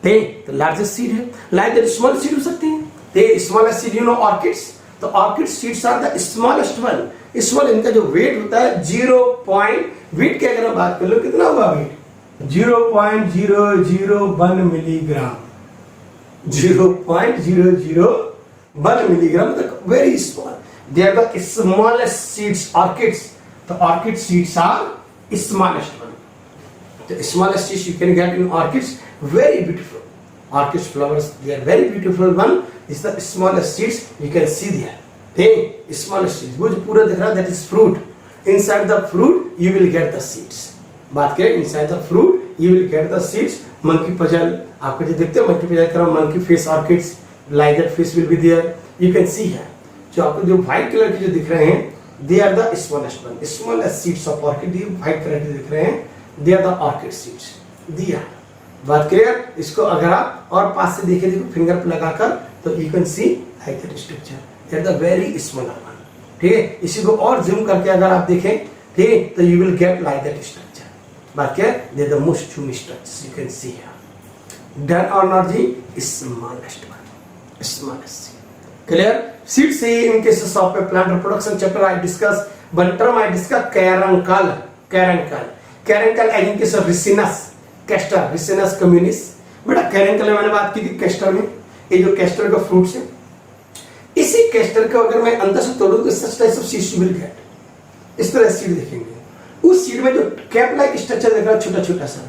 तो largest seed है, like small seed हो सकती है। तो smallest seed you know orchids, तो orchid seeds are the smallest one. Small इनका जो वेट होता है 0. की अगर हम बात कर लो कितना होगा वेट, 0.001 मिलीग्राम, 0.001 मिलीग्राम, मतलब very small. They are the smallest seeds orchids, तो orchid seeds are smallest one. The smallest seeds you can get in orchids, very beautiful. Orchids flowers, they are very beautiful one. Is the smallest seeds you can see there. Hey, smallest seeds. वो जो पूरा दिख रहा है that is fruit. Inside the fruit you will get the seeds. बात करें inside the fruit you will get the seeds. Monkey puzzle, आपको जो देखते हो monkey puzzle करो, monkey face orchids, like that fish will be there. You can see here. जो आपको जो white color के जो दिख रहे हैं, they are the smallest one. Smallest seeds of orchid, ये white color के दिख रहे हैं. They are the orchid seeds. दिया बात क्लियर। इसको अगर आप और पास से देखें, देखो फिंगर पर लगाकर, तो you can see like that structure. They are the very smaller one. ठीक है, इसी को और जूम करके अगर आप देखें, ठीक है, तो you will get like that structure. बात क्या है, they are the most zoom structures you can see here. Done or not ji, smallest one, smallest seed. Clear? Seed से in cases of a plant reproduction chapter I discuss one term I discuss caruncle. कैरेंकल एगिंग के सब Ricinus castor, Ricinus communis. बेटा कैरेंकल में मैंने बात की थी castor में, ये जो कैस्टर का फ्रूट्स है, इसी कैस्टर को अगर मैं अंदर से तोड़ूं तो such type of seed will get, इस तरह सीड देखेंगे। उस सीड में जो कैप लाइक स्ट्रक्चर दिख रहा है, छोटा छोटा सा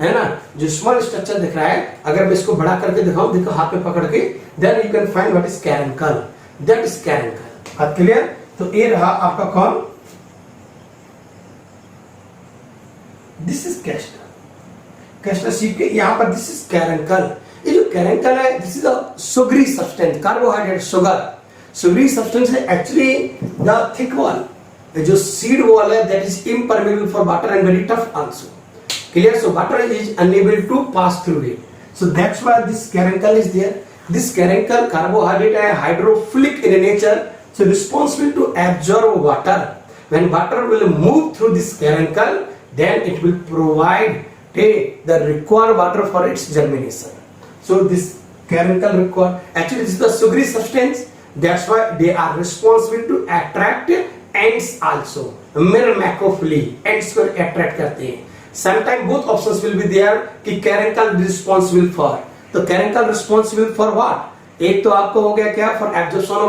है ना, जो स्मॉल स्ट्रक्चर दिख रहा है, अगर मैं इसको बड़ा करके दिखाऊं, देखो हाथ पे पकड़ के, then you can find what is caruncle, that is caruncle. बात क्लियर? तो ये रहा आपका कौन, this is castor, castor seed के यहाँ पर दिस इज कैरेंकल। ये जो कैरेंकल है, this is a sugary substance, carbohydrate, sugar, sugary substance है एक्चुअली द थिक वॉल, जो सीड वॉल है that is impermeable for water and very tough also. Clear? So water is unable to pass through it, so that's why this caruncle is there. This caruncle carbohydrate है, hydrophilic in nature, so responsible to absorb water. When water will move through this caruncle, then it will provide the required water for its germination. So this caruncle require, actually this is the sugary substance, that's why they are responsible to attract ants also, myrmecophily, ants को attract करते हैं। Sometimes both options will be there कि caruncle responsible for, तो caruncle responsible for what? एक तो आपको हो गया क्या, for absorption of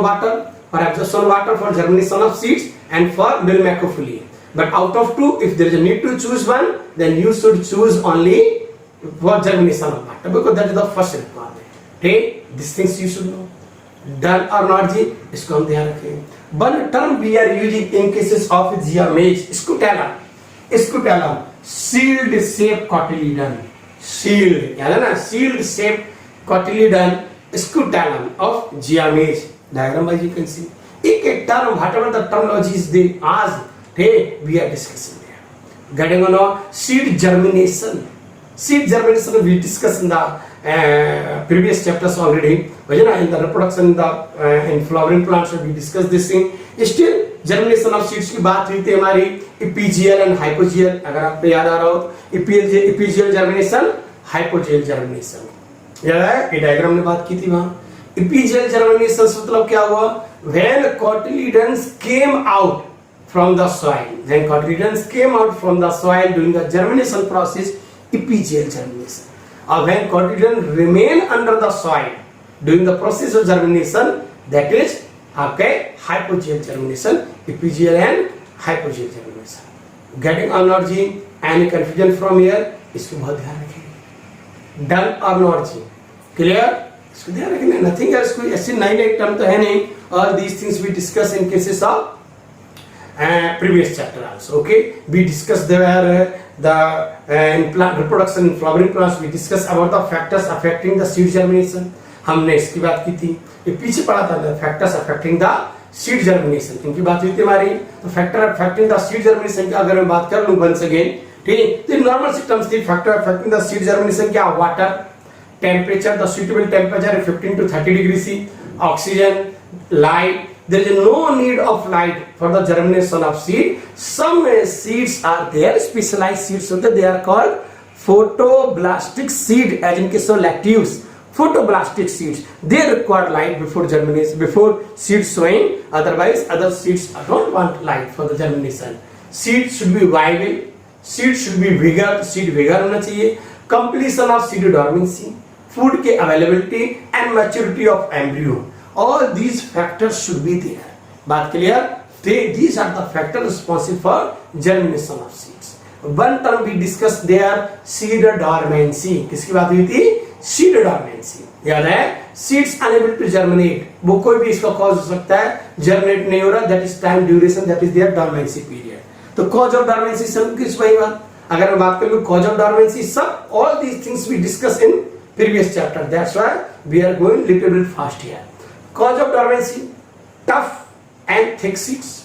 water, for germination of seeds and for myrmecophily. But out of two, if there is a need to choose one, then you should choose only for germination of water, because that is the first requirement. Okay, these things you should know. Done or not जी, इसको हम ध्यान रखें। One term we are using in cases of geomage, scutellum, shield shape cotyledon, shield, याद है ना, shield shape cotyledon, scutellum of geomage. Diagram by you can see. एक term, whatever the terminology is they ask. Hey, we are discussing there. Getting on seed germination. Seed germination we discussed in the previous chapters already. But in the reproduction, in flowering plants, we discussed this thing. Still, germination of seeds की बात हुई थी हमारी epigeal and hypogeal. अगर आपको याद आ रहा हो, epigeal germination, hypogeal germination. याद है? ये डायग्राम में बात की थी वहाँ. Epigeal germination मतलब क्या हुआ? When cotyledons came out from the soil, then cotyledons came out from the soil during the germination process, epigeal germination. Or when cotyledons remain under the soil during the process of germination, that is okay, hypogeal germination, epigeal and hypogeal germination. Getting or not ji? Any confusion from here? इसको बहुत ध्यान रखेंगे. Done or not ji? Clear? इसको ध्यान रखेंगे. Nothing else, कोई ऐसी नई टर्म तो है नहीं. All these things we discuss in cases of previous chapter also. Okay, we discussed there in plant reproduction, in flowering plants, we discussed about the factors affecting the seed germination. हमने इसकी बात की थी, ये पीछे पढ़ा था factors affecting the seed germination, इनकी बात हुई थी हमारी। तो factor affecting the seed germination की अगर मैं बात कर लूँ once again, ठीक है, तो नॉर्मल सिस्टम्स थी। factor affecting the seed germination क्या? water, temperature, the suitable temperature 15 to 30 degrees C, oxygen, light. There is no need of light for the germination of seed. Some seeds are there, specialized seeds, so that they are called photoblastic seed, as in case of lettuce, photoblastic seeds, they require light before germination, before seed sowing. Otherwise other seeds don't want light for the germination. Seed should be viable, seed should be vigor, seed vigor होना चाहिए. Completion of seed dormancy, food के availability and maturity of embryo, all these factors should be there. बात clear? These are the factors responsible for germination of seeds. One term we discussed there, seed dormancy. किसकी बात हुई थी? Seed dormancy. याद है? Seeds unable to germinate. वो कोई भी इसका cause हो सकता है. Germinate नहीं हो रहा. That is time duration. That is their dormancy period. तो cause of dormancy सब किस वही बात. अगर मैं बात करूँ cause of dormancy सब all these things we discussed in previous chapter. That's why we are going little bit fast here. Cause of dormancy, tough and thick seeds.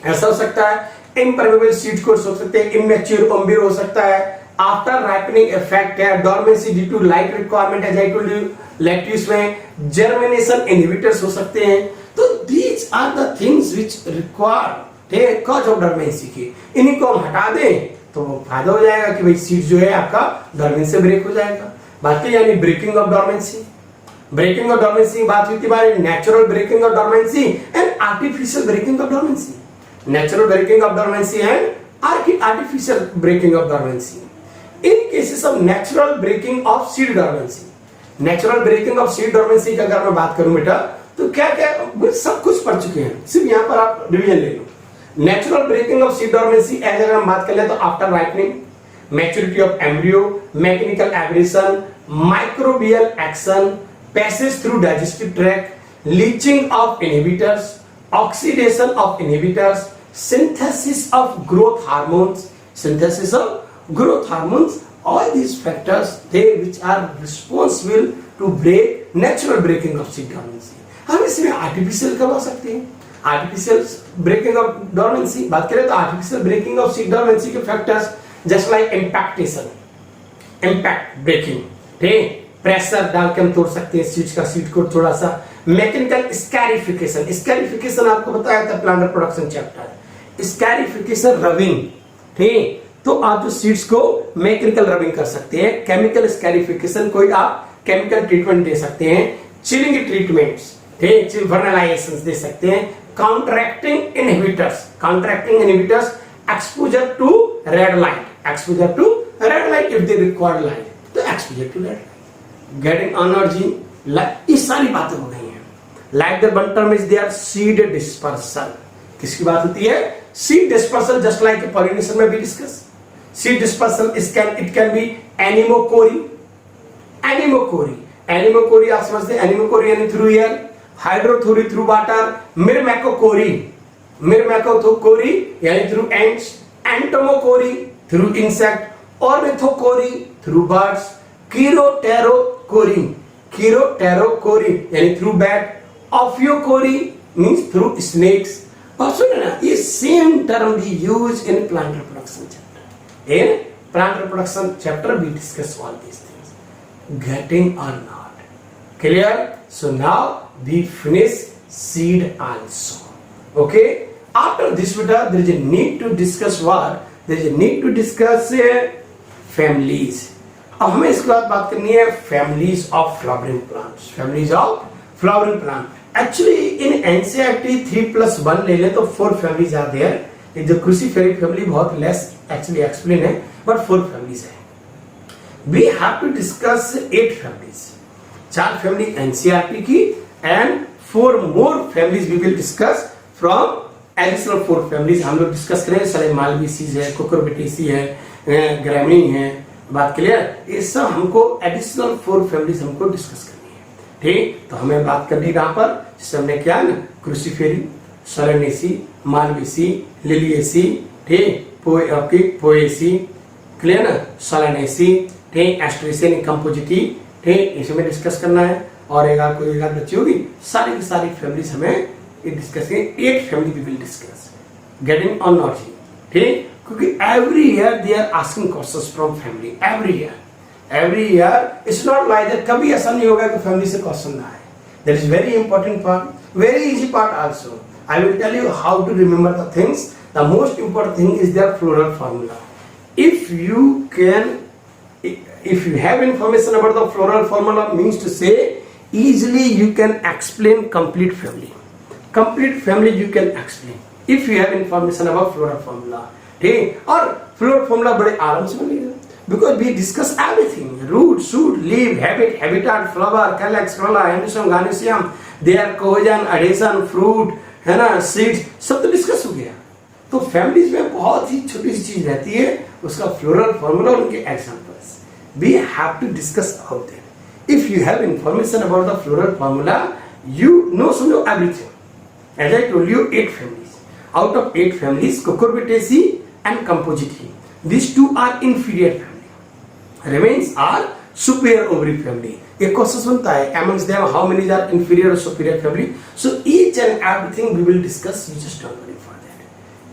ऐसा हो सकता है. Impermeable seed coats हो सकते हैं. Immature embryo हो सकता है. After ripening effect है. Dormancy due to light requirement, as I told you, lettuce में germination inhibitors हो सकते हैं. तो these are the things which require cause of dormancy की. इन्हीं को हम हटा दें तो वो फायदा हो जाएगा कि भाई सीड जो है आपका डॉर्मेंसी से ब्रेक हो जाएगा. बाकी यानी breaking of dormancy. Breaking of dormancy बात हुई थी हमारी natural breaking of dormancy and artificial breaking of dormancy. Natural breaking of dormancy and artificial breaking of dormancy. In cases of natural breaking of seed dormancy, natural breaking of seed dormancy की अगर मैं बात करूं बेटा तो क्या क्या सब कुछ पढ़ चुके हैं. सिर्फ यहाँ पर आप रिवीजन ले लो. Natural breaking of seed dormancy अगर हम बात कर ले तो after ripening, maturity of embryo, mechanical aberration, microbial action, passage through digestive tract, leaching of inhibitors, oxidation of inhibitors, synthesis of growth hormones, all these factors they which are responsible to break natural breaking of seed dormancy. हम इसमें artificial करवा सकते हैं. Artificial breaking of dormancy बात करें तो artificial breaking of seed dormancy के factors just like impactation, impact breaking, ठीक, प्रेशर डाल के हम तोड़ सकते हैं सीड का, सीड को थोड़ा सा. मैकेनिकल स्कैरिफिकेशन, स्कैरिफिकेशन आपको बताया था प्लांट प्रोडक्शन चैप्टर. स्कैरिफिकेशन रबिंग, ठीक, तो आप जो सीड्स को मैकेनिकल रबिंग कर सकते हैं. केमिकल स्कैरिफिकेशन कोई आप केमिकल ट्रीटमेंट दे सकते हैं. चिलिंग ट्रीटमेंट्स, ठीक, वर्नलाइजेशन दे सकते हैं. Counteracting inhibitors, exposure to red light, if they require light तो exposure to red light. Getting energy, ये सारी बातें हो गई हैं. Like the one term is there seed dispersal. किसकी बात होती है? Seed dispersal. Just like pollination में भी discuss. Seed dispersal it can be anemochory. आप समझते हैं एनिमोकोरी यानी through air, hydrochory through water, मिरमैकोकोरी यानी through ants, entomochory through insect, ornithochory through birds, chiropterochory यानी through bat, ophiochory means through snakes. और सुनो ना, ये सेम टर्म भी use in plant reproduction chapter. In plant reproduction chapter we discuss all these things. Getting or not clear? So now we finish seed also. Okay, after this beta there is a need to discuss what? There is a need to discuss families. अब हमें इसके बाद बात करनी है families of flowering plant. Actually in NCERT 3+1 ले ले तो 4 फैमिलीज आर देयर. ये जो क्रूसीफेरी फैमिली बहुत लेस एक्चुअली एक्सप्लेन है, बट 4 फैमिलीज है. We have to discuss 8 families. 4 family NCERT की and 4 more families we will discuss from additional 4 families. हम लोग डिस्कस करेंगे सारे मालवीसीज है, कुकुरबिटेसी है, ग्रामीणी है. बात क्लियर? ये सब हमको एडिशनल 4 फैमिलीज हमको डिस्कस करनी है. ठीक, तो हमें बात करनी कहां पर? जिससे हमने क्या ना, क्रूसीफेरी, सोलेनेसी, मालवेसी, लिलिएसी, ठीक, पोएसी, क्लियर ना, सोलेनेसी, ठीक, एस्ट्रेसियन कंपोजिटी, ठीक, इसमें डिस्कस करना है. और एक आध बच्ची होगी, सारी की सारी फैमिलीज हमें डिस्कस करेंगे. 8 family we will discuss. Getting on not, ठीक, क्योंकि every year they are asking questions from family. Every year it's not like that. कभी ऐसा नहीं होगा कि फैमिली से क्वेश्चन ना आए. That is very important part, very easy part also. I will tell you how to remember the things. The most important thing is their floral formula. If you can if you have information about the floral formula, means to say easily you can explain complete family. Complete family you can explain if you have information about floral formula. ठीक, और floral formula बड़े आराम से मिलेगा, because we discuss everything: root, shoot, leaf, habit, habitat, flower, calyx, corolla, anosmium, gynoecium, their cohesion, adhesion, fruit, है ना, seeds, सब तो डिस्कस हो गया. तो फैमिलीज में बहुत ही छोटी सी चीज रहती है, उसका फ्लोरल फॉर्मूला, उनके examples. We have to discuss about that. If you have information about the floral formula, you know everything. As I told you, 8 families. Out of 8 families, Cucurbitaceae and Compositae, these 2 are inferior family. Remains are superior ovary family. एक question बनता है, amongst them how many are inferior or superior family? So each and everything we will discuss. You just don't worry for that.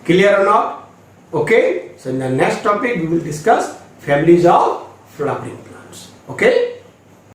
Clear or not? Okay. So in the next topic we will discuss families of flowering plants. Okay.